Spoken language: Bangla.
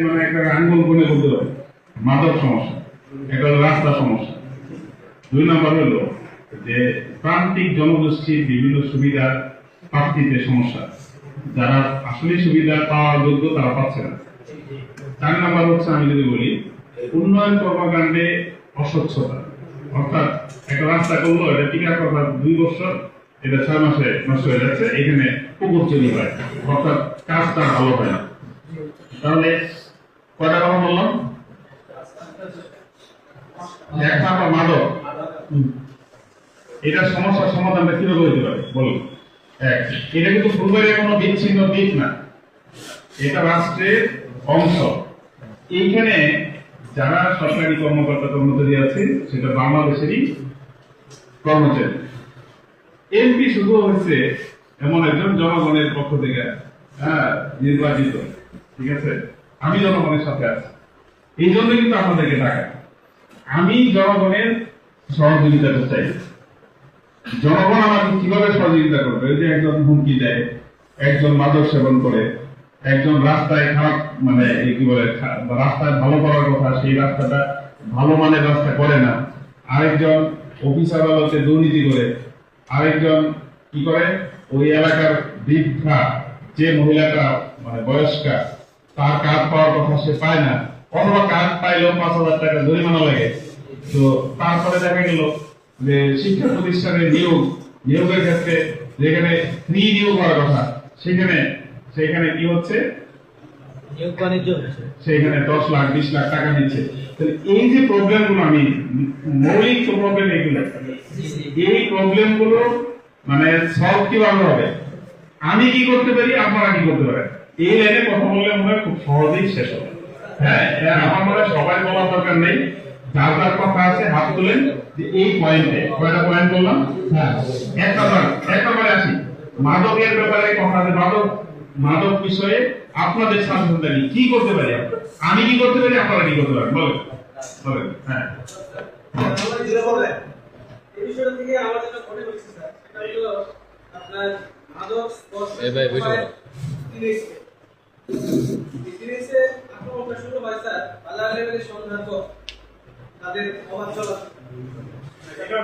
মানে একটা আঙ্গুল গুনে বলতে পারে মাদক সমস্যা, একটা হলো রাস্তা সমস্যা। 2 নম্বর হলো যে প্রান্তিক জনগোষ্ঠীর বিভিন্ন সুবিধার প্রাপ্তিতে সমস্যা, যারা আসলে সুবিধা পাওয়ার যোগ্য তারা পাচ্ছে না। 4 নম্বর হচ্ছে আমি যদি বলি উন্নয়ন কর্মকাণ্ডে অস্বচ্ছতা, অর্থাৎ একটা রাস্তা করলো এটা টিকার কথা 2 বছর, এটা 6 মাসে নষ্ট হয়ে যাচ্ছে, এখানে পুকুর চুরি হয়, অর্থাৎ কাজটা ভালো হয় না। তাহলে কয়টা কথা বললাম? 1 নম্বর মাদক, এটা সমস্যার সমাধানটা কিভাবে হতে পারে বলুন? এটা কিন্তু ফুলবাড়ির কোনো বিচ্ছিন্ন দিক না, এটা রাষ্ট্রের অংশ। এইখানে যারা সরকারি কর্মকর্তা কর্মচারী আছে সেটা বাংলাদেশেরই কর্মচারী। এমপি শুধু হচ্ছে এমন একজন জনগণের পক্ষ থেকে নির্বাচিত, ঠিক আছে? আমি জনগণের সাথে আছি, এই জন্য কিন্তু আপনাদেরকে ডাকা। আমি জনগণের সহযোগিতাটা চাই। জনগণ আমাকে কিভাবে সহযোগিতা করবে? ওই যে একজন হুমকি দেয়, একজন মাদক সেবন করে, একজন রাস্তায় খারাপ মানে কি বলে রাস্তায় ভালো করার কথা সেই রাস্তাটা ভালো মানের রাস্তা করে না, আরেকজন অফিস আদালতে দুর্নীতি করে, আরেকজন কি করে ওই এলাকার বৃদ্ধা যে মহিলাটা মানে বয়স্কা তার কাজ পাওয়ার কথা সে পায় না, অথবা কাজ পাইলেও 5,000 টাকা জরিমানা লাগে। তো তারপরে দেখা গেল যে শিক্ষা প্রতিষ্ঠানের নিয়োগের ক্ষেত্রে যেখানে ফ্রি নিয়োগ হওয়ার কথা সেখানে কি হচ্ছে, সেখানে 10 লাখ 20 লাখ টাকা দিচ্ছে। এই যে প্রবলেম গুলো, আমি মৌলিক প্রবলেম এগুলো, এই প্রবলেম গুলো মানে সলভ কিভাবে হবে, আমি কি করতে পারি, আপনারা কি করতে পারেন, এই লাইনে কথা বললে মনে হয় খুব সহজেই শেষ হবে। হ্যাঁ, আমার মনে হয় সবাই বলার দরকার নেই, যার যার কথা আছে হাত তুলেন। এই পয়েন্টে কয়টা পয়েন্ট বললাম? হ্যাঁ, এক নম্বরে আসি মাদকের ব্যাপারে কথা। মাদক বিষয়ে আপনাদের সাবধানতা কি করতে পারি, আমি কি করতে পারি, আপনারা কি করতে পারেন বলেন? হ্যাঁ, এই বিষয়টা থেকে আমার যেটা মনে হচ্ছে স্যার, সেটা হলো আপনার মাদক জিনিসে আক্রমণটা শুরু হয় স্যার বাজার লেভেলের সন্ধান তাদের অবাধ চলা। এটা